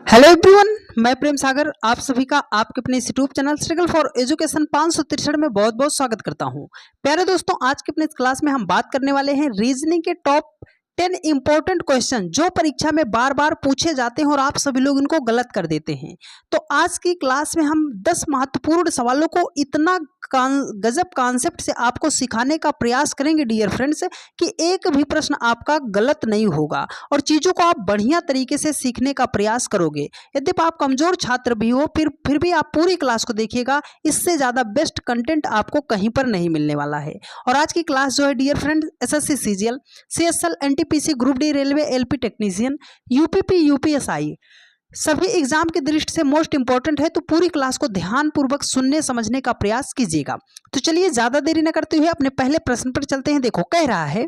Hello everyone, मैं प्रेम सागर आप सभी का आपके अपने इस YouTube channel struggle for education 563 में बहुत बहुत स्वागत करता हूं। प्यारे दोस्तों, आज के अपने इस क्लास में हम बात करने वाले हैं रीजनिंग के टॉप 10 इंपॉर्टेंट क्वेश्चन जो परीक्षा में बार बार पूछे जाते हैं और आप सभी लोग इनको गलत कर देते हैं। तो आज की क्लास में हम 10 महत्वपूर्ण सवालों को इतना गजब कॉन्सेप्ट से आपको सिखाने का प्रयास करेंगे डियर फ्रेंड्स कि एक भी प्रश्न आपका गलत नहीं होगा और चीज़ों को आप बढ़िया तरीके से सीखने का प्रयास करोगे। यदि आप कमज़ोर छात्र भी हो फिर भी आप पूरी क्लास को देखिएगा, इससे ज़्यादा बेस्ट कंटेंट आपको कहीं पर नहीं मिलने वाला है। और आज की क्लास जो है dear friend SSC CGL, CSL, NTPC, group D, railway, LP technician, UPP, UPSI सभी एग्जाम की दृष्टि से मोस्ट इंपॉर्टेंट है। तो पूरी क्लास को ध्यानपूर्वक सुनने समझने का प्रयास कीजिएगा। तो चलिए ज़्यादा देरी न करते हुए अपने पहले प्रश्न पर चलते हैं। देखो, कह रहा है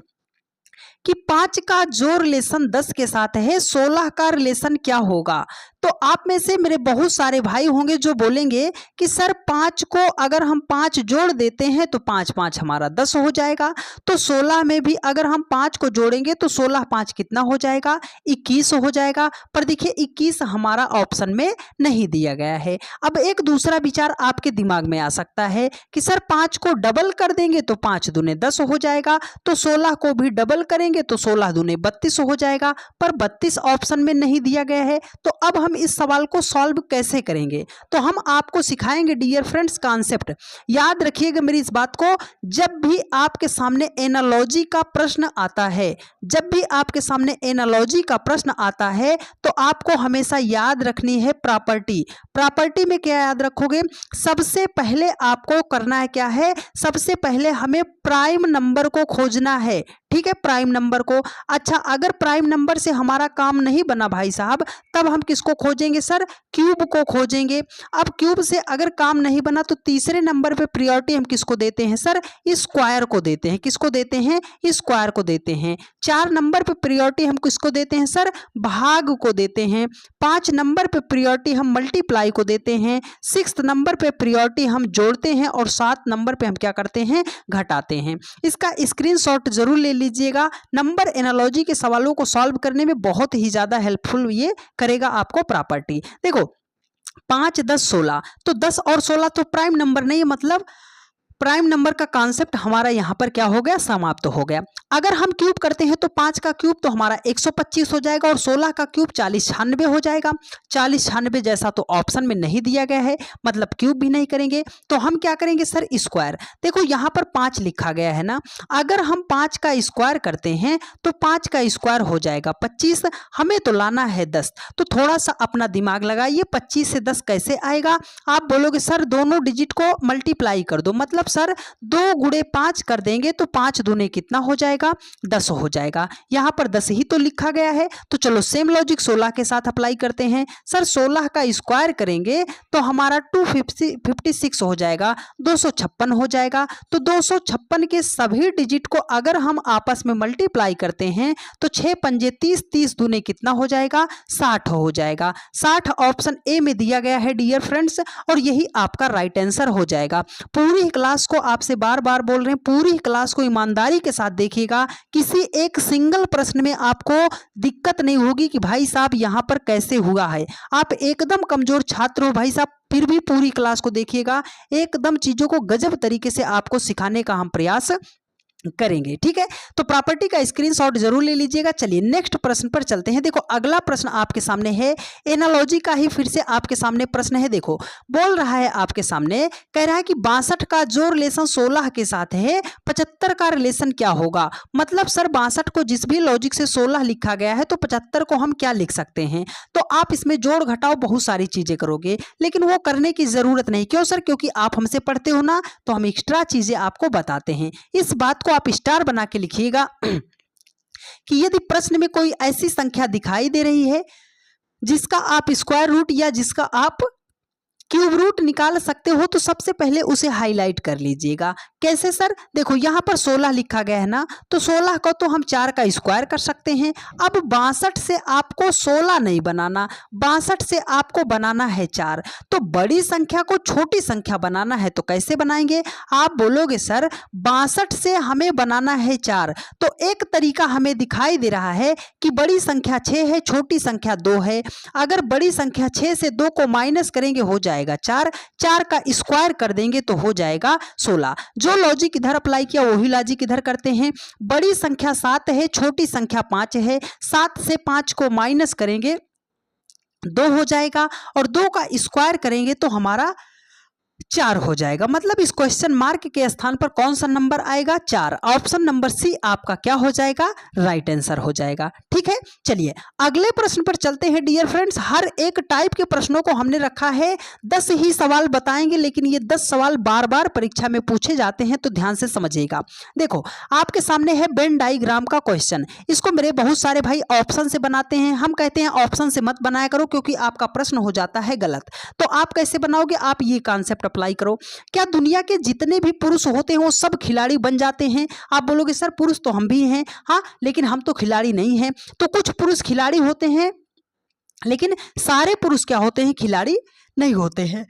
कि 5 का जो रिलेशन 10 के साथ है 16 का रिलेशन क्या होगा। तो आप में से मेरे बहुत सारे भाई होंगे जो बोलेंगे कि सर 5 को अगर हम 5 जोड़ देते हैं तो 5 5 हमारा 10 हो जाएगा। तो 16 में भी अगर हम 5 को जोड़ेंगे तो 16 5 कितना हो जाएगा, 21 हो जाएगा। पर देखिए 21 हमारा ऑप्शन में नहीं दिया गया है। अब एक दूसरा विचार आपके दिमाग में आ सकता है कि सर 5 को डबल कर देंगे तो 5 दूने 10 हो जाएगा, तो 16 को भी डबल करेंगे तो 16 दूने 32 हो जाएगा। पर 32 ऑप्शन में नहीं दिया गया है। तो अब हम इस सवाल को सॉल्व कैसे करेंगे, तो हम आपको सिखाएंगे डियर फ्रेंड्स कॉन्सेप्ट। याद रखिएगा मेरी इस बात को, जब भी आपके सामने एनालॉजी का प्रश्न आता है, जब भी आपके सामने एनालॉजी का प्रश्न आता है तो आपको हमेशा याद रखनी है प्रॉपर्टी। प्रॉपर्टी में क्या याद रखोगे, सबसे पहले आपको करना है क्या है, सबसे पहले हमें प्राइम नंबर को खोजना है। ठीक है, प्राइम नंबर को। अच्छा, अगर प्राइम नंबर से हमारा काम नहीं बना भाई साहब, तब हम किसको खोजेंगे सर, क्यूब को खोजेंगे। अब क्यूब से अगर काम नहीं बना तो तीसरे नंबर पे प्रायोरिटी हम किसको देते हैं सर, स्क्वायर को देते हैं। किसको देते हैं, स्क्वायर को देते हैं। 4 नंबर पे प्रायोरिटी हम किसको देते हैं सर, भाग को देते हैं। 5 नंबर पे प्रायोरिटी हम मल्टीप्लाई को देते हैं। 6 नंबर पे प्रायोरिटी हम जोड़ते हैं और 7 नंबर पे हम क्या करते हैं, घटाते हैं। इसका स्क्रीनशॉट जरूर ले लीजिएगा। नंबर एनालॉजी के सवालों को सॉल्व करने में बहुत ही ज्यादा हेल्पफुल ये करेगा आपको प्रॉपर्टी। देखो 5 10 16, तो 10 और 16 तो प्राइम नंबर नहीं है, मतलब प्राइम नंबर का कॉन्सेप्ट हमारा यहां पर क्या हो गया, समाप्त हो गया। अगर हम क्यूब करते हैं तो 5 का क्यूब तो हमारा 125 हो जाएगा और 16 का क्यूब 40 96 हो जाएगा। 40 96 जैसा तो ऑप्शन में नहीं दिया गया है, मतलब क्यूब भी नहीं करेंगे। तो हम क्या करेंगे सर, स्क्वायर। देखो यहां पर 5 लिखा गया है ना, अगर हम 5 का स्क्वायर करते हैं तो 5 का स्क्वायर हो जाएगा 25। हमें तो लाना है 10, तो थोड़ा सा अपना दिमाग लगाइए। 25 से 10 कैसे आएगा, आप बोलोगे सर दोनों डिजिट को मल्टीप्लाई कर दो, मतलब सर 2 गुणे 5 कर देंगे तो 5 दूने कितना हो जाएगा, 10 हो जाएगा। यहां पर 10 ही तो लिखा गया है। तो चलो सेम लॉजिक 16 के साथ अप्लाई करते हैं। सर 16 का स्क्वायर करेंगे तो हमारा 256 हो जाएगा, 256 हो जाएगा। तो 256 के सभी डिजिट को अगर हम आपस में मल्टीप्लाई करते हैं तो 6 पंजे 30, 30 दूने कितना हो जाएगा, 60 हो जाएगा। 60 ऑप्शन ए में दिया गया है डियर फ्रेंड्स, और यही आपका राइट आंसर हो जाएगा। पूरी क्लास को आपसे बार बार बोल रहे हैं, पूरी क्लास को ईमानदारी के साथ देखिएगा। किसी एक सिंगल प्रश्न में आपको दिक्कत नहीं होगी कि भाई साहब यहां पर कैसे हुआ है। आप एकदम कमजोर छात्र हो भाई साहब, फिर भी पूरी क्लास को देखिएगा। एकदम चीजों को गजब तरीके से आपको सिखाने का हम प्रयास करेंगे। ठीक है, तो प्रॉपर्टी का स्क्रीनशॉट जरूर ले लीजिएगा। चलिए नेक्स्ट प्रश्न पर चलते हैं। देखो अगला प्रश्न आपके सामने है, एनालॉजी का ही फिर से आपके सामने प्रश्न है। देखो बोल रहा है आपके सामने, कह रहा है कि 62 का जो रिलेशन 16 के साथ है 75 का रिलेशन क्या होगा। मतलब सर 62 को जिस भी लॉजिक से 16 लिखा गया है तो 75 को हम क्या लिख सकते हैं। तो आप इसमें जोड़ घटाओ बहुत सारी चीजें करोगे, लेकिन वो करने की जरूरत नहीं। क्यों सर, क्योंकि आप हमसे पढ़ते हो ना, तो हम एक्स्ट्रा चीजें आपको बताते हैं। इस बात को आप स्टार बना के लिखिएगा कि यदि प्रश्न में कोई ऐसी संख्या दिखाई दे रही है जिसका आप स्क्वायर रूट या जिसका आप क्यूब रूट निकाल सकते हो तो सबसे पहले उसे हाईलाइट कर लीजिएगा। कैसे सर? देखो यहाँ पर 16 लिखा गया है ना, तो 16 को तो हम 4 का स्क्वायर कर सकते हैं। अब 62 से आपको 16 नहीं बनाना, 62 से आपको बनाना है 4। तो बड़ी संख्या को छोटी संख्या बनाना है तो कैसे बनाएंगे? आप बोलोगे सर 62 से हमें बनाना है 4। तो एक तरीका हमें दिखाई दे रहा है कि बड़ी संख्या 6 है, छोटी संख्या 2 है। अगर बड़ी संख्या 6 से 2 को माइनस करेंगे हो जाएगा 4, 4 का स्क्वायर कर देंगे तो हो जाएगा 16। जो लॉजिक इधर अप्लाई किया वही लॉजिक इधर करते हैं। बड़ी संख्या 7 है, छोटी संख्या 5 है, 7 से 5 को माइनस करेंगे 2 हो जाएगा और 2 का स्क्वायर करेंगे तो हमारा 4 हो जाएगा। मतलब इस क्वेश्चन मार्क के स्थान पर कौन सा नंबर आएगा? 4। ऑप्शन नंबर सी आपका क्या हो जाएगा? राइट आंसर हो जाएगा। ठीक है, चलिए अगले प्रश्न पर चलते हैं डियर फ्रेंड्स। हर एक टाइप के प्रश्नों को हमने रखा है 10 ही सवाल बताएंगे, लेकिन ये 10 सवाल बार बार परीक्षा में पूछे जाते हैं तो ध्यान से समझिएगा। देखो आपके सामने है वेन डायग्राम का क्वेश्चन। इसको मेरे बहुत सारे भाई ऑप्शन से बनाते हैं। हम कहते हैं ऑप्शन से मत बनाया करो क्योंकि आपका प्रश्न हो जाता है गलत। तो आप कैसे बनाओगे? आप ये कॉन्सेप्ट अप्लाई करो। क्या दुनिया के जितने भी पुरुष होते हैं वो सब खिलाड़ी बन जाते हैं? आप बोलोगे सर पुरुष तो हम भी हैं, हाँ, लेकिन हम तो खिलाड़ी नहीं हैं। तो कुछ पुरुष खिलाड़ी होते हैं लेकिन सारे पुरुष क्या होते हैं? खिलाड़ी नहीं होते हैं।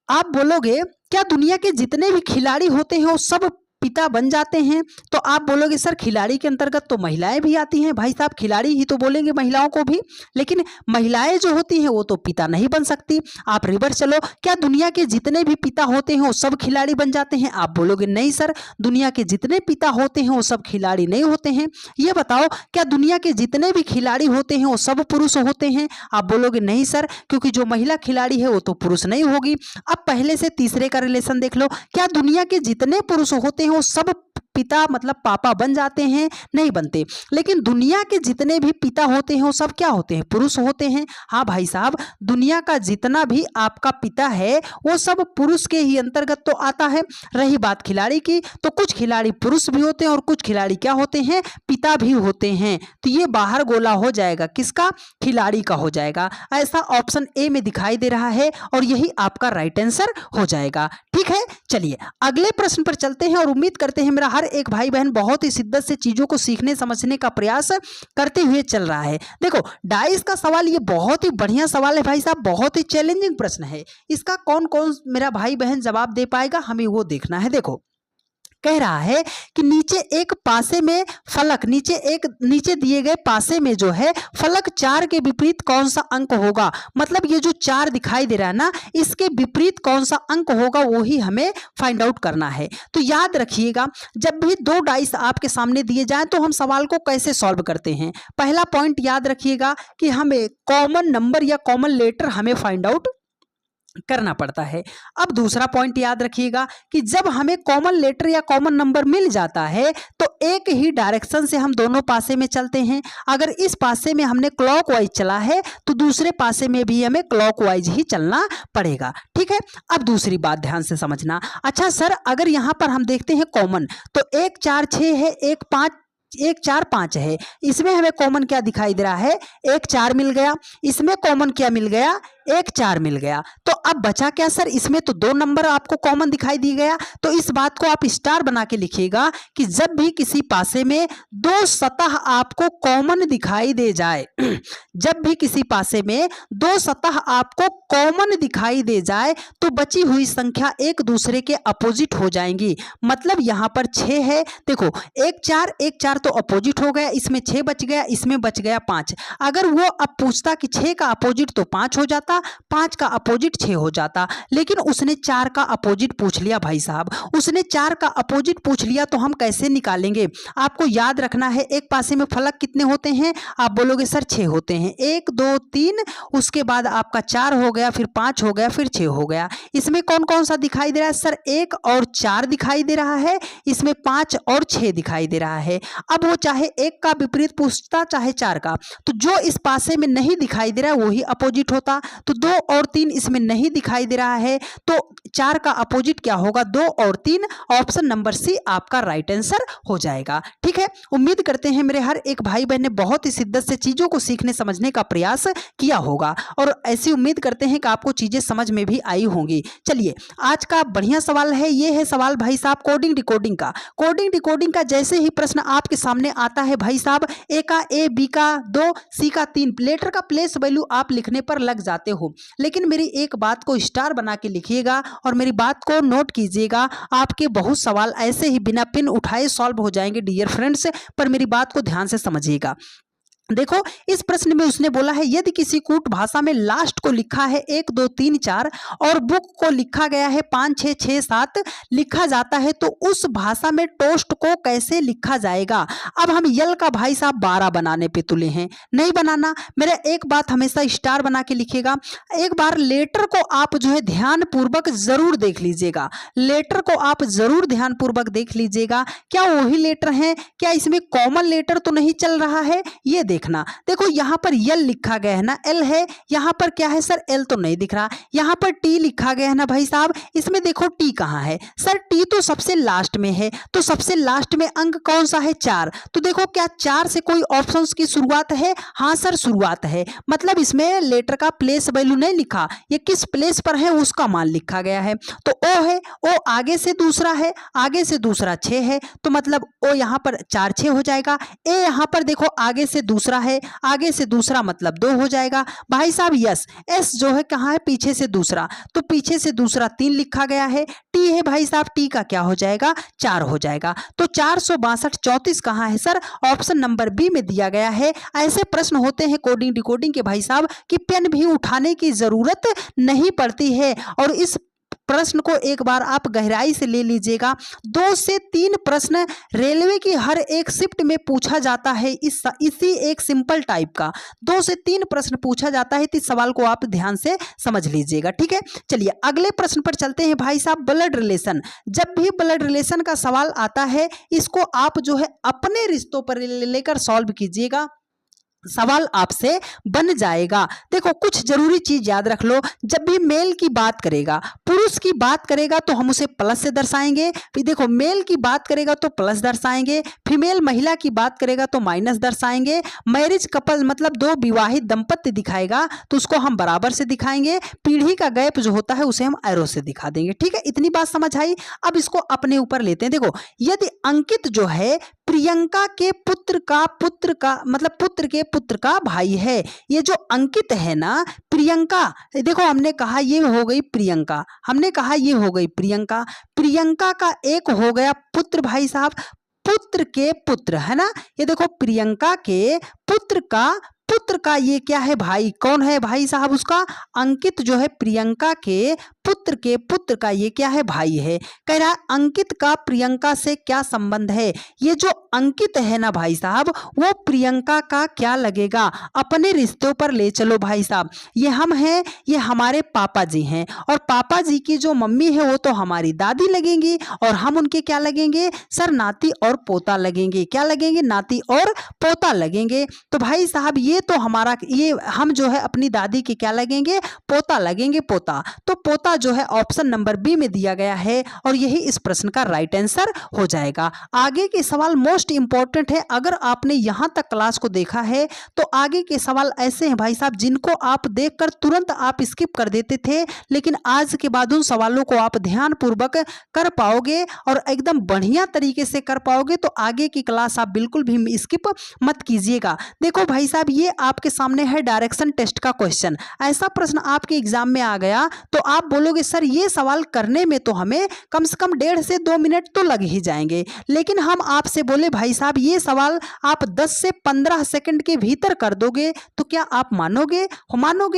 आप बोलोगे क्या दुनिया के जितने भी खिलाड़ी होते हैं वो सब पिता बन जाते हैं? तो आप बोलोगे सर खिलाड़ी के अंतर्गत तो महिलाएं भी आती हैं। भाई साहब खिलाड़ी ही तो बोलेंगे महिलाओं को भी, लेकिन महिलाएं जो होती हैं वो तो पिता नहीं बन सकती। आप रिवर्स चलो, क्या दुनिया के जितने भी पिता होते हैं वो सब खिलाड़ी बन जाते हैं? आप बोलोगे नहीं सर, दुनिया के जितने पिता होते हैं वो सब खिलाड़ी नहीं होते हैं। ये बताओ क्या दुनिया के जितने भी खिलाड़ी होते हैं वो सब पुरुष होते हैं? आप बोलोगे नहीं सर, क्योंकि जो महिला खिलाड़ी है वो तो पुरुष नहीं होगी। अब पहले से तीसरे का रिलेशन देख लो। क्या दुनिया के जितने पुरुष होते हैं वो सब पिता मतलब पापा बन जाते हैं? नहीं बनते। लेकिन दुनिया के जितने भी पिता होते हैं वो सब क्या होते हैं? पुरुष होते हैं। हाँ भाई साहब, दुनिया का जितना भी आपका पिता है वो सब पुरुष के ही अंतर्गत तो आता है। रही बात खिलाड़ी की, तो कुछ खिलाड़ी पुरुष भी होते हैं और कुछ खिलाड़ी क्या होते हैं? पिता भी होते हैं। तो ये बाहर गोला हो जाएगा किसका? खिलाड़ी का हो जाएगा। ऐसा ऑप्शन ए में दिखाई दे रहा है और यही आपका राइट आंसर हो जाएगा। ठीक है, चलिए अगले प्रश्न पर चलते हैं और उम्मीद करते हैं मेरा हर एक भाई बहन बहुत ही शिद्दत से चीजों को सीखने समझने का प्रयास करते हुए चल रहा है। देखो डाइस का सवाल ये बहुत ही बढ़िया सवाल है भाई साहब, बहुत ही चैलेंजिंग प्रश्न है। इसका कौन कौन मेरा भाई बहन जवाब दे पाएगा हमें वो देखना है। देखो कह रहा है कि नीचे एक पासे में फलक, नीचे दिए गए पासे में जो है फलक 4 के विपरीत कौन सा अंक होगा? मतलब ये जो 4 दिखाई दे रहा है ना, इसके विपरीत कौन सा अंक होगा वो ही हमें फाइंड आउट करना है। तो याद रखिएगा जब भी 2 डाइस आपके सामने दिए जाए तो हम सवाल को कैसे सॉल्व करते हैं। पहला पॉइंट याद रखिएगा कि हमें कॉमन नंबर या कॉमन लेटर हमें फाइंड आउट करना पड़ता है। अब दूसरा पॉइंट याद रखिएगा कि जब हमें कॉमन लेटर या कॉमन नंबर मिल जाता है तो एक ही डायरेक्शन से हम दोनों पासे में चलते हैं। अगर इस पासे में हमने क्लॉकवाइज चला है तो दूसरे पासे में भी हमें क्लॉकवाइज ही चलना पड़ेगा। ठीक है, अब दूसरी बात ध्यान से समझना। अच्छा सर अगर यहां पर हम देखते हैं कॉमन, तो 1 4 6 है, 1 4 5 है। इसमें हमें कॉमन क्या दिखाई दे रहा है? 1 4 मिल गया। इसमें कॉमन क्या मिल गया? 1 4 मिल गया। तो अब बचा क्या सर? इसमें तो 2 नंबर आपको कॉमन दिखाई दी गया। तो इस बात को आप स्टार बना के लिखिएगा कि जब भी किसी पासे में 2 सतह आपको कॉमन दिखाई दे जाए जब भी किसी पासे में 2 सतह आपको कॉमन दिखाई दे जाए तो बची हुई संख्या एक दूसरे के अपोजिट हो जाएंगी। मतलब यहां पर 6 है, देखो 1 4 तो अपोजिट हो गया, इसमें 6 बच गया, इसमें बच गया 5। अगर वो अब पूछता कि 6 का अपोजिट तो 5 हो जाता, 5 का अपोजिट 6 हो जाता, लेकिन उसने 4 का अपोजिट पूछ लिया। भाई साहब उसने 4 का अपोजिट पूछ लिया तो हम कैसे निकालेंगे? आपको याद रखना है एक पासे में फलक कितने होते हैं? आप बोलोगे सर 6 होते हैं। 1 2 3, उसके बाद आपका 4 हो गया, फिर 5 हो गया, फिर 6 हो गया। इसमें कौन कौन सा दिखाई दे रहा है सर? 1 और 4 दिखाई दे रहा है, इसमें 5 और 6 दिखाई दे रहा है। अब वो चाहे 1 का विपरीत पूछता चाहे 4 का, तो जो इस पासे में नहीं दिखाई दे रहा है वही अपोजिट होता। तो 2 और 3 इसमें नहीं दिखाई दे रहा है, तो 4 का अपोजिट क्या होगा, 2 और 3। ऑप्शन नंबर सी आपका राइट आंसर हो जाएगा। ठीक है, उम्मीद करते हैं मेरे हर एक भाई बहन ने बहुत ही शिद्दत से चीजों को सीखने समझने का प्रयास किया होगा, और ऐसी उम्मीद करते हैं कि आपको चीजें समझ में भी आई होंगी। चलिए, आज का बढ़िया सवाल है, ये है सवाल भाई साहब कोडिंग डिकोडिंग का। कोडिंग डिकोडिंग का जैसे ही प्रश्न आपके सामने आता है भाई साहब, ए का ए, बी का 2, सी का 3, लेटर का प्लेस वैल्यू आप लिखने पर लग जाते हो, लेकिन मेरी एक बात को स्टार बना के लिखिएगा और मेरी बात को नोट कीजिएगा। आपके बहुत सवाल ऐसे ही बिना पिन उठाए सॉल्व हो जाएंगे डियर फ्रेंड्स, पर मेरी बात को ध्यान से समझिएगा। देखो, इस प्रश्न में उसने बोला है यदि किसी कूट भाषा में लास्ट को लिखा है 1 2 3 4 और बुक को लिखा गया है 5 6 6 7 लिखा जाता है, तो उस भाषा में टोस्ट को कैसे लिखा जाएगा। अब हम यल का भाई साहब 12 बनाने पे तुले हैं, नहीं बनाना। मेरा एक बात हमेशा स्टार बना के लिखिएगा। एक बार लेटर को आप जो है ध्यान पूर्वक जरूर देख लीजिएगा, लेटर को आप जरूर ध्यान पूर्वक देख लीजिएगा। क्या वही लेटर है, क्या इसमें कॉमन लेटर तो नहीं चल रहा है, ये देखना। देखो यहाँ पर यल लिखा गया है ना, एल है, यहाँ पर क्या है सर, एल तो नहीं दिख रहा। यहाँ पर टी लिखा गया है ना भाई साहब, इसमें देखो टी कहाँ है सर, टी तो सबसे लास्ट में है, तो सबसे लास्ट में अंक कौन सा है, 4। तो देखो क्या 4 से कोई ऑप्शंस की शुरुआत है, हाँ सर शुरुआत है, मतलब इसमें लेटर का प्लेस वैल्यू नहीं लिखा, ये किस प्लेस पर है उसका मान लिखा गया है। तो ओ है, ओ आगे से दूसरा है, आगे से दूसरा 6 है, तो मतलब ओ यहाँ पर 4 6 हो जाएगा। ए यहाँ पर देखो आगे से दूसरा है, आगे से दूसरा मतलब 2 हो जाएगा भाई साहब। यस, एस जो है कहाँ है, पीछे से दूसरा, तो पीछे से दूसरा 3 लिखा गया है। टी है भाई साहब, टी का क्या हो जाएगा, 4 हो जाएगा। तो 462 34 कहाँ है सर, ऑप्शन नंबर बी में दिया गया है। ऐसे प्रश्न होते हैं कोडिंग डिकोडिंग के भाई साहब कि पेन भी उठाने की जरूरत नहीं पड़ती है, और इस प्रश्न को एक बार आप गहराई से ले लीजिएगा। 2 से 3 प्रश्न रेलवे की हर एक शिफ्ट में पूछा जाता है, इसी एक सिंपल टाइप का 2 से 3 प्रश्न पूछा जाता है, तो इस सवाल को आप ध्यान से समझ लीजिएगा। ठीक है, चलिए अगले प्रश्न पर चलते हैं भाई साहब। ब्लड रिलेशन, जब भी ब्लड रिलेशन का सवाल आता है, इसको आप जो है अपने रिश्तों पर लेकर सॉल्व कीजिएगा, सवाल आपसे बन जाएगा। देखो कुछ जरूरी चीज याद रख लो, जब भी मेल की बात करेगा, पुरुष की बात करेगा तो हम उसे प्लस से दर्शाएंगे, फिर देखो मेल की बात करेगा तो प्लस दर्शाएंगे, फीमेल महिला की बात करेगा तो माइनस दर्शाएंगे, मैरिज कपल मतलब 2 विवाहित दंपत्ति दिखाएगा तो उसको हम बराबर से दिखाएंगे, पीढ़ी का गैप जो होता है उसे हम एरो से दिखा देंगे। ठीक है, इतनी बात समझ आई। अब इसको अपने ऊपर लेते हैं। देखो, यदि अंकित जो है प्रियंका के पुत्र का मतलब पुत्र के पुत्र का भाई है, ये जो अंकित है ना, प्रियंका, देखो हमने कहा ये हो गई प्रियंका, हमने कहा ये हो गई प्रियंका, प्रियंका का एक हो गया पुत्र भाई साहब, पुत्र के पुत्र है ना, ये देखो प्रियंका के पुत्र का ये क्या है भाई, कौन है भाई साहब उसका, अंकित जो है प्रियंका के पुत्र का ये क्या है, भाई है। कह रहा है अंकित का प्रियंका से क्या संबंध है, ये जो अंकित है ना भाई साहब, वो प्रियंका का क्या लगेगा, अपने रिश्तों पर ले चलो भाई साहब। ये हम हैं, ये हमारे पापा जी हैं, और पापा जी की जो मम्मी है वो तो हमारी दादी लगेंगी, और हम उनके क्या लगेंगे सर, नाती और पोता लगेंगे। क्या लगेंगे, नाती और पोता लगेंगे। तो भाई साहब ये तो हमारा, ये हम जो है अपनी दादी के क्या लगेंगे, पोता लगेंगे, पोता। तो पोता जो है ऑप्शन नंबर बी में दिया गया है, और यही इस प्रश्न का राइट आंसर हो जाएगा। आगे के सवाल मोस्ट इंपॉर्टेंट है, अगर आपने यहां तक क्लास को देखा है तो आगे के सवाल ऐसे हैं भाई साहब जिनको आप देखकर तुरंत आप स्किप कर देते थे, लेकिन आज के बाद उन सवालों को आप ध्यान पूर्वक कर पाओगे और एकदम बढ़िया तरीके से कर पाओगे, तो आगे की क्लास आप बिल्कुल भी स्किप मत कीजिएगा। देखो भाई साहब, ये आपके सामने है डायरेक्शन टेस्ट का क्वेश्चन। ऐसा प्रश्न आपके एग्जाम में आ गया तो आप बोलोगे सर ये सवाल करने में तो हमें कम से कम 1.5 से 2 मिनट तो लग ही जाएंगे, लेकिन हम आपसे बोले भाई साहब ये सवाल आप 10 से 15 सेकंड के भीतर कर दोगे, तो क्या आप मानोगे?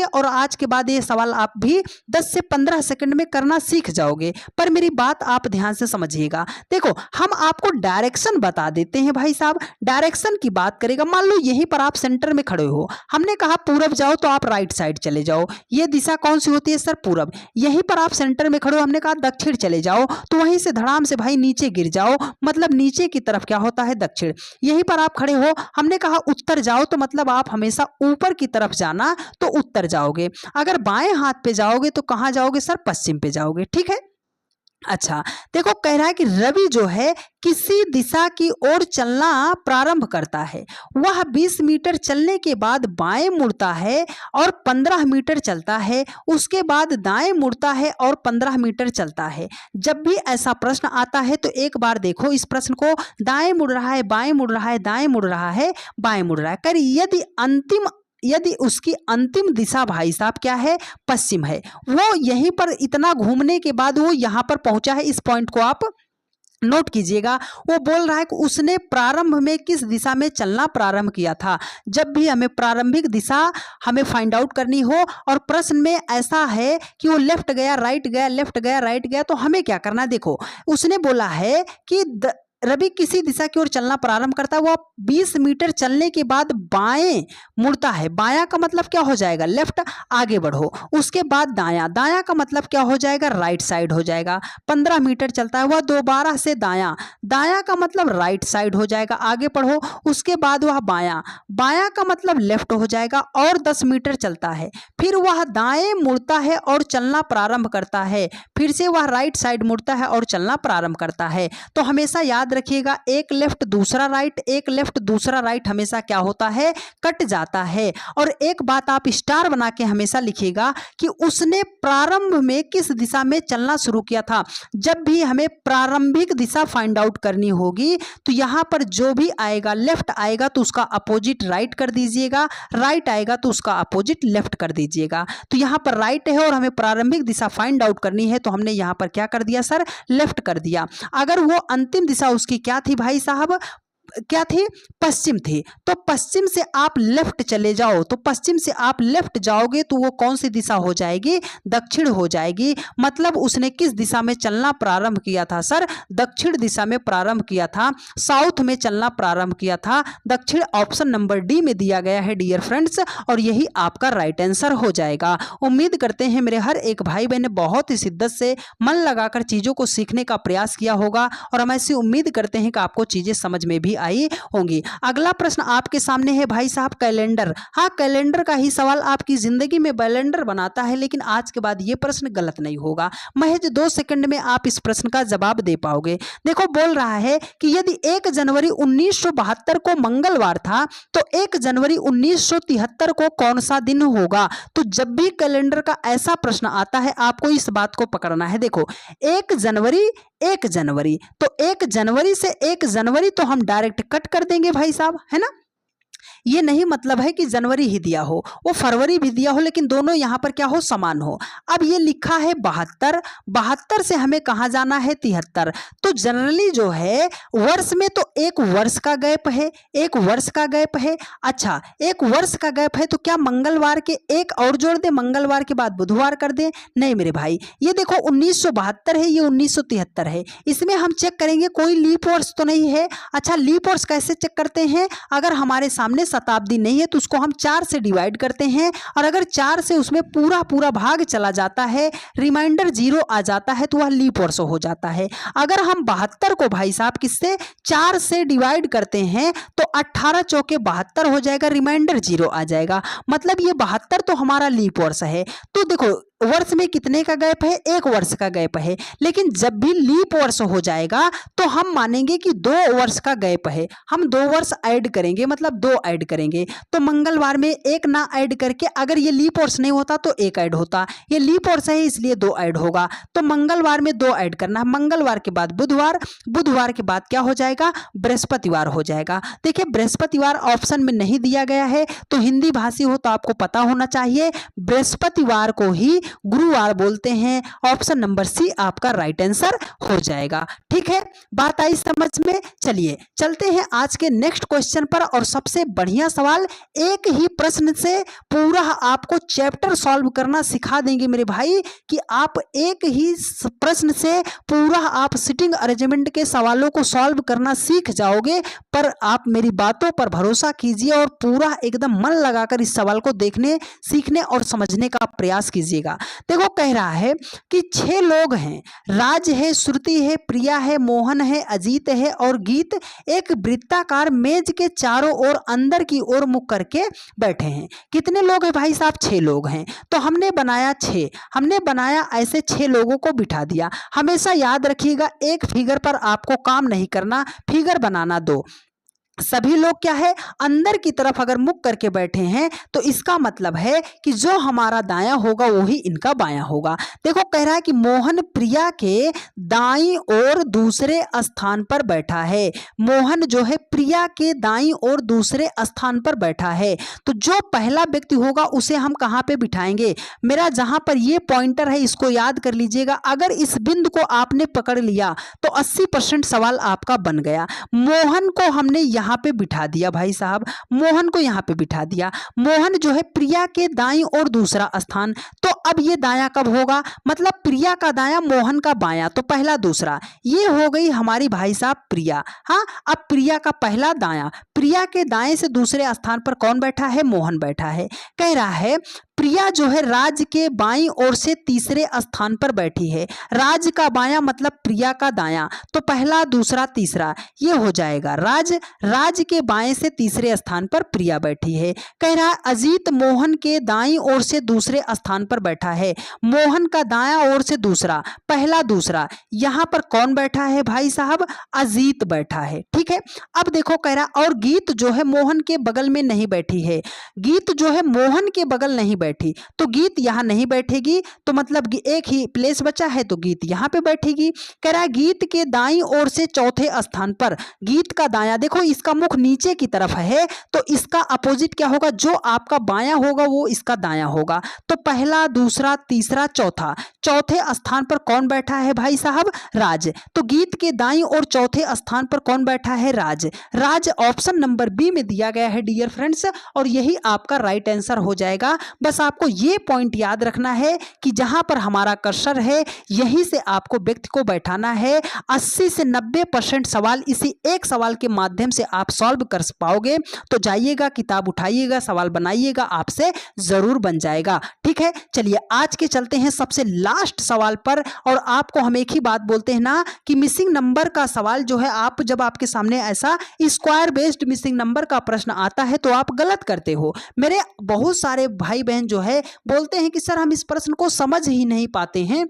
और आज के बाद ये सवाल आप भी 10 से 15 सेकंड में करना सीख जाओगे। पर मेरी बात आप ध्यान से समझिएगा। देखो हम आपको डायरेक्शन बता देते हैं भाई साहब, डायरेक्शन की बात करेगा, मान लो यहीं पर आप सेंटर में खड़े खड़े हो, हमने कहा पूरब जाओ तो आप राइट साइड चले जाओ। ये दिशा कौन सी होती है सर? पूरब। यहीं पर आप सेंटर में खड़े हो, हमने कहा दक्षिण चले जाओ, तो वहीं से धड़ाम से भाई नीचे गिर जाओ, मतलब नीचे की तरफ क्या होता है? दक्षिण। यहीं पर आप खड़े हो, हमने कहा उत्तर जाओ, तो मतलब आप हमेशा ऊपर की तरफ जाना, तो उत्तर जाओगे। अगर बाएं हाथ पे जाओगे तो कहां जाओगे सर? पश्चिम पे जाओगे। ठीक है। अच्छा, देखो कह रहा है कि रवि जो है किसी दिशा की ओर चलना प्रारंभ करता है। वह 20 मीटर चलने के बाद बाएं मुड़ता है और 15 मीटर चलता है, उसके बाद दाएं मुड़ता है और 15 मीटर चलता है। जब भी ऐसा प्रश्न आता है तो एक बार देखो इस प्रश्न को, दाएं मुड़ रहा है, बाएं मुड़ रहा है, दाएं मुड़ रहा है, बाएं मुड़ रहा है। कर यदि उसकी अंतिम दिशा भाई साहब क्या है? पश्चिम है। वो यहीं पर इतना घूमने के बाद वो यहां पर पहुंचा है। इस पॉइंट को आप नोट कीजिएगा। वो बोल रहा है कि उसने प्रारंभ में किस दिशा में चलना प्रारंभ किया था। जब भी हमें प्रारंभिक दिशा हमें फाइंड आउट करनी हो और प्रश्न में ऐसा है कि वो लेफ्ट गया, राइट गया, लेफ्ट गया, राइट गया, तो हमें क्या करना? देखो उसने बोला है कि रवि किसी दिशा की ओर चलना प्रारंभ करता है, वो 20 मीटर चलने के बाद बाएं मुड़ता है। बायां का मतलब क्या हो जाएगा? लेफ्ट, आगे बढ़ो। उसके बाद दायां, दायां का मतलब क्या हो जाएगा? राइट साइड हो जाएगा। 15 मीटर चलता है वह दोबारा से दायां, दायां का मतलब राइट साइड हो जाएगा, आगे बढ़ो। उसके बाद वह बायां, बायां का मतलब लेफ्ट हो जाएगा और 10 मीटर चलता है। फिर वह दाएं मुड़ता है और चलना प्रारंभ करता है, फिर से वह राइट साइड मुड़ता है और चलना प्रारंभ करता है। तो हमेशा याद रखिएगा, एक लेफ्ट दूसरा राइट, एक लेफ्ट दूसरा राइट हमेशा क्या होता है? कट जाता है। और एक बात आप स्टार बना के हमेशा लिखिएगा कि उसने प्रारंभ में किस दिशा में चलना शुरू किया था। जब भी हमें प्रारंभिक दिशा फाइंड आउट करनी होगी तो यहां पर जो भी आएगा, लेफ्ट आएगा तो उसका अपोजिट राइट कर दीजिएगा, राइट आएगा तो उसका अपोजिट लेफ्ट कर दीजिएगा। तो यहां पर राइट है और हमें प्रारंभिक दिशा फाइंड आउट करनी है, तो हमने यहां पर क्या कर दिया सर? लेफ्ट कर दिया। अगर वो अंतिम दिशा उसकी क्या थी भाई साहब? क्या थी? पश्चिम थी। तो पश्चिम से आप लेफ्ट चले जाओ, तो पश्चिम से आप लेफ्ट जाओगे तो वो कौन सी दिशा हो जाएगी? दक्षिण हो जाएगी। मतलब उसने किस दिशा में चलना प्रारंभ किया था सर? दक्षिण दिशा में प्रारंभ किया था, साउथ में चलना प्रारंभ किया था। दक्षिण ऑप्शन नंबर डी में दिया गया है डियर फ्रेंड्स, और यही आपका राइट आंसर हो जाएगा। उम्मीद करते हैं मेरे हर एक भाई बहन ने बहुत ही शिद्दत से मन लगाकर चीजों को सीखने का प्रयास किया होगा, और हम ऐसी उम्मीद करते हैं कि आपको चीजें समझ में भी आई होंगी। अगला प्रश्न आपके सामने है भाई साहब कैलेंडर। हाँ, कैलेंडर का ही सवाल आपकी जिंदगी में कैलेंडर बनाता है, लेकिन आज के बाद यह प्रश्न गलत नहीं होगा। महज 2 सेकंड में आप इस प्रश्न का जवाब दे पाओगे। देखो बोल रहा है कि यदि 1 जनवरी 1972 को मंगलवार था तो 1 जनवरी 1973 को कौन सा दिन होगा? तो जब भी कैलेंडर का ऐसा प्रश्न आता है आपको इस बात को पकड़ना है। देखो 1 जनवरी, 1 जनवरी, तो 1 जनवरी से 1 जनवरी तो हम डायरेक्ट कट कर देंगे भाई साहब, है ना। ये नहीं मतलब है कि जनवरी ही दिया हो, वो फरवरी भी दिया हो, लेकिन दोनों यहां पर क्या हो? समान हो। अब ये लिखा है 72, 72 से हमें कहां जाना है? 73। तो जनरली जो है वर्ष में तो 1 वर्ष का गैप है, 1 वर्ष का गैप है। अच्छा 1 वर्ष का गैप है तो क्या मंगलवार के 1 और जोड़ दे, मंगलवार के बाद बुधवार कर दे? नहीं मेरे भाई, ये देखो 1972 है, ये 1973 है। इसमें हम चेक करेंगे कोई लीप वर्ष तो नहीं है। अच्छा लीप वर्ष कैसे चेक करते हैं? अगर हमारे सामने शताब्दी नहीं है तो उसको हम 4 से डिवाइड करते हैं, और अगर 4 से उसमें पूरा पूरा भाग चला जाता है, रिमाइंडर 0 आ जाता है, तो वह लीप वर्ष हो जाता है। अगर हम 72 को भाई साहब किससे 4 से डिवाइड करते हैं तो 18 चौके 72 हो जाएगा, रिमाइंडर 0 आ जाएगा। मतलब ये 72 तो हमारा लीप वर्ष है। तो देखो वर्ष में कितने का गैप है? 1 वर्ष का गैप है। लेकिन जब भी लीप वर्ष हो जाएगा तो हम मानेंगे कि 2 वर्ष का गैप है, हम 2 वर्ष ऐड करेंगे, मतलब 2 ऐड करेंगे। तो मंगलवार में 1 ना ऐड करके, अगर ये लीप वर्ष नहीं होता तो 1 ऐड होता, ये लीप वर्ष है इसलिए 2 ऐड होगा। तो मंगलवार में 2 ऐड करना है, मंगलवार के बाद बुधवार, बुधवार के बाद क्या हो जाएगा? बृहस्पतिवार हो जाएगा। देखिए बृहस्पतिवार ऑप्शन में नहीं दिया गया है, तो हिंदी भाषी हो तो आपको पता होना चाहिए बृहस्पतिवार को ही गुरुवार बोलते हैं। ऑप्शन नंबर सी आपका राइट आंसर हो जाएगा। ठीक है, बात आई समझ में। चलिए चलते हैं आज के नेक्स्ट क्वेश्चन पर। और सबसे बढ़िया सवाल, एक ही प्रश्न से पूरा आपको चैप्टर सॉल्व करना सिखा देंगे मेरे भाई, कि आप एक ही प्रश्न से पूरा आप सिटिंग अरेंजमेंट के सवालों को सॉल्व करना सीख जाओगे। पर आप मेरी बातों पर भरोसा कीजिए और पूरा एकदम मन लगाकर इस सवाल को देखने, सीखने और समझने का प्रयास कीजिएगा। देखो कह रहा है कि 6 लोग हैं, राज है, श्रुति है, प्रिया है, मोहन है, अजीत है और गीत एक वृत्ताकार मेज के चारों ओर अंदर की ओर मुख करके बैठे हैं। कितने लोग हैं भाई साहब? 6 लोग हैं। तो हमने बनाया 6, हमने बनाया ऐसे 6 लोगों को बिठा दिया। हमेशा याद रखिएगा, एक फिगर पर आपको काम नहीं करना, फिगर बनाना 2। सभी लोग क्या है, अंदर की तरफ अगर मुख करके बैठे हैं तो इसका मतलब है कि जो हमारा दायां होगा वही इनका बायां होगा। देखो कह रहा है कि मोहन प्रिया के दाईं ओर दूसरे स्थान पर बैठा है। मोहन जो है प्रिया के दाईं ओर दूसरे स्थान पर बैठा है। तो जो पहला व्यक्ति होगा उसे हम कहां पे बिठाएंगे? मेरा जहां पर ये पॉइंटर है इसको याद कर लीजिएगा। अगर इस बिंदु को आपने पकड़ लिया तो 80% सवाल आपका बन गया। मोहन को हमने यहां पे बिठा दिया भाई साहब, मोहन को यहां पे बिठा दिया। मोहन जो है प्रिया के दाईं ओर दूसरा स्थान। तो अब ये दायां कब होगा? मतलब प्रिया का दायां, मोहन का बायां। तो पहला दूसरा, ये हो गई हमारी भाई साहब प्रिया। हाँ, अब प्रिया का पहला दायां, प्रिया के दाएं से दूसरे स्थान पर कौन बैठा है? मोहन बैठा है। कह रहा है प्रिया जो है राज के बाईं ओर से तीसरे स्थान पर बैठी है। राज का बायां मतलब प्रिया का दायां। तो पहला दूसरा तीसरा ये हो जाएगा राज। राज के बाएं से तीसरे स्थान पर प्रिया बैठी है। कह रहा है अजीत मोहन के दाईं ओर से दूसरे स्थान पर बैठा है। मोहन का दायां ओर से दूसरा, पहला दूसरा, यहां पर कौन बैठा है भाई साहब? अजीत बैठा है। ठीक है, अब देखो कह रहा और गीत जो है मोहन के बगल में नहीं बैठी है। गीत जो है मोहन के बगल नहीं बैठी, तो गीत यहां नहीं बैठेगी। तो मतलब एक ही प्लेस बचा है तो गीत यहां पे बैठेगी। कह रहा है गीत के दाईं ओर से चौथे स्थान पर, गीत का दायां, देखो इसका मुख नीचे की तरफ है तो इसका अपोजिट क्या होगा? जो आपका बायां होगा वो इसका दायां होगा। तो पहला दूसरा तीसरा चौथा, चौथे स्थान पर कौन बैठा है भाई साहब? राज। तो गीत के दाईं ओर चौथे स्थान पर कौन बैठा है? राज। राज ऑप्शन नंबर बी में दिया गया है डियर फ्रेंड्स, और यही आपका राइट आंसर हो जाएगा। बस आपको ये पॉइंट याद रखना है कि जहां पर हमारा कर्सर है यहीं से आपको व्यक्ति को बैठाना है। 80 से 90% सवाल इसी एक सवाल के माध्यम से आप सॉल्व कर पाओगे। तो जाइएगा, किताब उठाइएगा, सवाल बनाइएगा, आपसे जरूर बन जाएगा। ठीक है, चलिए आज के चलते हैं सबसे लास्ट सवाल पर। और आपको हम एक ही बात बोलते हैं ना कि मिसिंग नंबर का सवाल जो है, आप जब आपके सामने ऐसा स्क्वायर बेस्ड मिसिंग नंबर का प्रश्न आता है तो आप गलत करते हो। मेरे बहुत सारे भाई बहन जो है बोलते हैं कि सर हम इस प्रश्न को समझ ही नहीं पाते हैं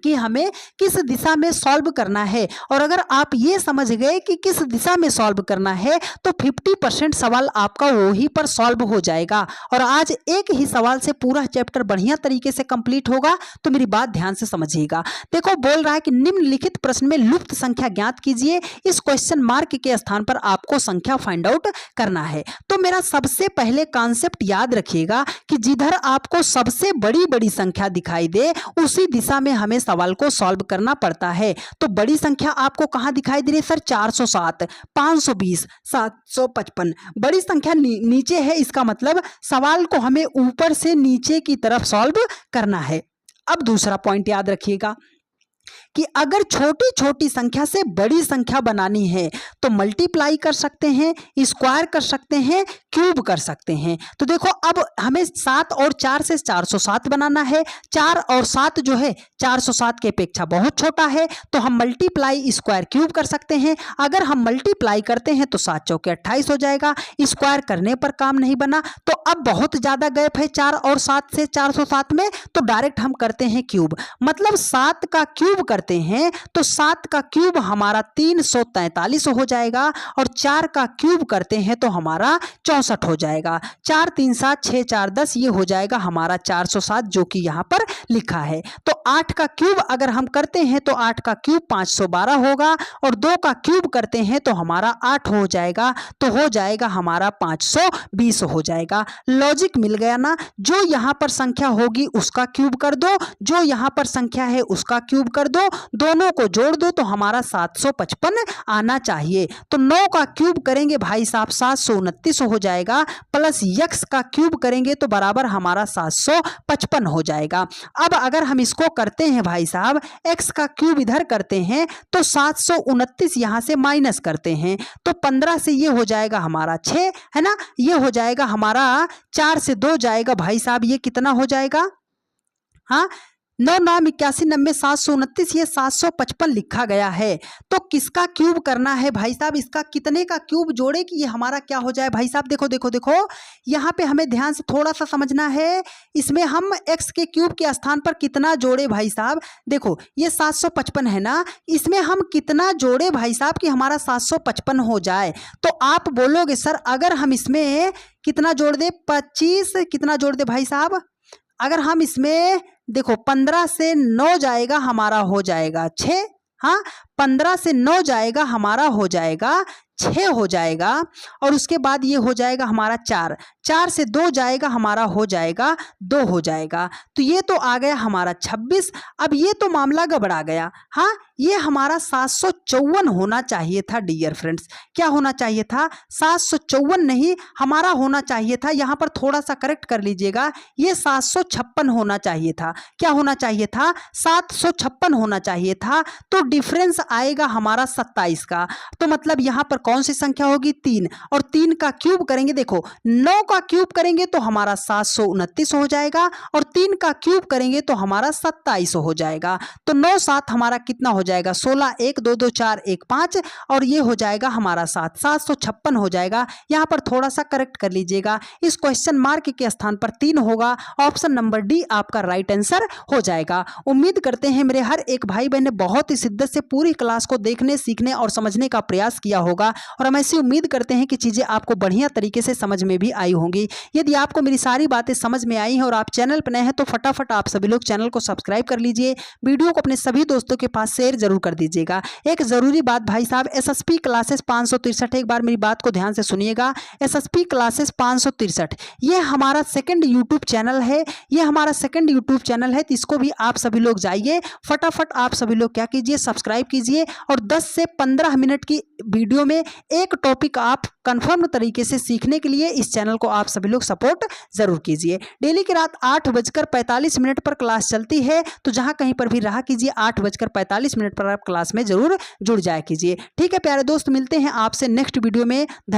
कि हमें किस दिशा में सॉल्व करना है। और अगर आप ये समझ गए कि किस दिशा में सॉल्व करना है तो 50% सवाल आपका वही पर सॉल्व हो जाएगा। और आज एक ही सवाल से पूरा चैप्टर बढ़िया तरीके से कंप्लीट होगा। तो मेरी बात ध्यान से समझिएगा। देखो बोल रहा है कि निम्नलिखित प्रश्न में लुप्त संख्या ज्ञात कीजिए। इस क्वेश्चन मार्क के स्थान पर आपको संख्या फाइंड आउट करना है। तो मेरा सबसे पहले कॉन्सेप्ट याद रखिएगा कि जिधर आपको सबसे बड़ी बड़ी संख्या दिखाई दे उसी दिशा में हमें सवाल को सॉल्व करना पड़ता है। तो बड़ी संख्या आपको कहां दिखाई दे रही है सर? 407, 520, 755। बड़ी संख्या नीचे है, इसका मतलब सवाल को हमें ऊपर से नीचे की तरफ सॉल्व करना है। अब दूसरा पॉइंट याद रखिएगा कि अगर छोटी छोटी संख्या से बड़ी संख्या बनानी है तो मल्टीप्लाई कर सकते हैं, स्क्वायर कर सकते हैं, क्यूब कर सकते हैं। तो देखो अब हमें 7 और 4 से 407 बनाना है। 4 और 7 जो है 407 की अपेक्षा बहुत छोटा है, तो हम मल्टीप्लाई स्क्वायर क्यूब कर सकते हैं। अगर हम मल्टीप्लाई करते हैं तो 7 चौके 28 हो जाएगा। स्क्वायर करने पर काम नहीं बना। तो अब बहुत ज्यादा गैप है 4 और 7 से 407 में, तो डायरेक्ट हम करते हैं क्यूब। मतलब 7 का क्यूब करते हैं तो 7 का क्यूब हमारा 343 हो जाएगा। और 4 का क्यूब करते हैं तो हमारा 64 हो जाएगा। 4 3 7 6 4 10 ये हो जाएगा हमारा 407 जो कि यहां पर लिखा है। तो 8 का क्यूब अगर हम करते हैं तो 8 का क्यूब 512 होगा और 2 का क्यूब करते हैं तो हमारा 8 हो जाएगा, तो हो जाएगा हमारा 520 हो जाएगा। लॉजिक मिल गया ना। जो यहाँ पर संख्या होगी उसका क्यूब कर दो, जो यहाँ पर संख्या है उसका क्यूब कर दो, दोनों को जोड़ दो तो हमारा 755 आना चाहिए। तो 9 का क्यूब करेंगे भाई साहब 729 हो जाएगा, प्लस x का क्यूब करेंगे तो बराबर हमारा 755 हो जाएगा। अब अगर हम इसको करते हैं भाई साहब, x का क्यूब इधर करते हैं तो 729 यहां से माइनस करते हैं तो 15 से ये हो जाएगा हमारा 6 है ना, ये हो जाएगा हमारा 4 से 2 जाएगा भाई साहब, ये कितना हो जाएगा, हाँ 9 9 81 90 729, ये 755 लिखा गया है। तो किसका क्यूब करना है भाई साहब, इसका कितने का क्यूब जोड़े कि ये हमारा क्या हो जाए भाई साहब। देखो देखो देखो, यहाँ पे हमें ध्यान से थोड़ा सा समझना है। इसमें हम x के क्यूब के स्थान पर कितना जोड़े भाई साहब। देखो ये 755 है ना, इसमें हम कितना जोड़े भाई साहब कि हमारा 755 हो जाए। तो आप बोलोगे सर अगर हम इसमें कितना जोड़ दे, 25 कितना जोड़ दे भाई साहब। अगर हम इसमें देखो 15 से 9 जाएगा हमारा हो जाएगा 6, हाँ 15 से 9 जाएगा हमारा हो जाएगा 6 हो जाएगा, और उसके बाद ये हो जाएगा हमारा 4, 4 से 2 जाएगा हमारा हो जाएगा 2 हो जाएगा। तो ये तो आ गया हमारा 26। अब ये तो मामला गड़बड़ा गया, हाँ ये हमारा 754 होना चाहिए था डियर फ्रेंड्स। क्या होना चाहिए था, 754 नहीं, हमारा होना चाहिए था, यहाँ पर थोड़ा सा करेक्ट कर लीजिएगा, ये 756 होना चाहिए था। क्या होना चाहिए था, 756 होना चाहिए था। तो डिफरेंस आएगा हमारा 27 का। तो मतलब यहाँ पर कौन सी संख्या होगी, 3, और 3 का क्यूब करेंगे, देखो 9 का क्यूब करेंगे तो हमारा 729 हो जाएगा, और 3 का क्यूब करेंगे तो हमारा 27 हो जाएगा। तो 9 7 हमारा कितना हो जाएगा, 16, 1 2 2 4 1 5, और ये हो जाएगा हमारा 756 हो जाएगा। यहाँ पर थोड़ा सा करेक्ट कर लीजिएगा, इस क्वेश्चन मार्क के स्थान पर 3 होगा, ऑप्शन नंबर डी आपका राइट आंसर हो जाएगा। उम्मीद करते हैं मेरे हर एक भाई बहन ने बहुत ही शिद्दत से पूरी क्लास को देखने, सीखने और समझने का प्रयास किया होगा, और हम ऐसी उम्मीद करते हैं कि चीज़ें आपको बढ़िया तरीके से समझ में भी आई होंगी। यदि आपको मेरी सारी बातें समझ में आई हैं और आप चैनल पर नए हैं तो फटाफट आप सभी लोग चैनल को सब्सक्राइब कर लीजिए, वीडियो को अपने सभी दोस्तों के पास शेयर जरूर कर दीजिएगा। एक ज़रूरी बात भाई साहब, एसएसपी क्लासेस 563, एक बार मेरी बात को ध्यान से सुनिएगा। एसएसपी क्लासेस 563 ये हमारा सेकंड यूट्यूब चैनल है, ये हमारा सेकंड यूट्यूब चैनल है, तो इसको भी आप सभी लोग जाइए फटाफट, आप सभी लोग क्या कीजिए, सब्सक्राइब कीजिए, और 10 से 15 मिनट की वीडियो में एक टॉपिक आप कंफर्म तरीके से सीखने के लिए इस चैनल को आप सभी लोग सपोर्ट जरूर कीजिए। डेली की रात 8:45 पर क्लास चलती है, तो जहां कहीं पर भी रहा कीजिए 8:45 पर आप क्लास में जरूर जुड़ जाया कीजिए। ठीक है प्यारे दोस्त, मिलते हैं आपसे नेक्स्ट वीडियो में। धन्यवाद।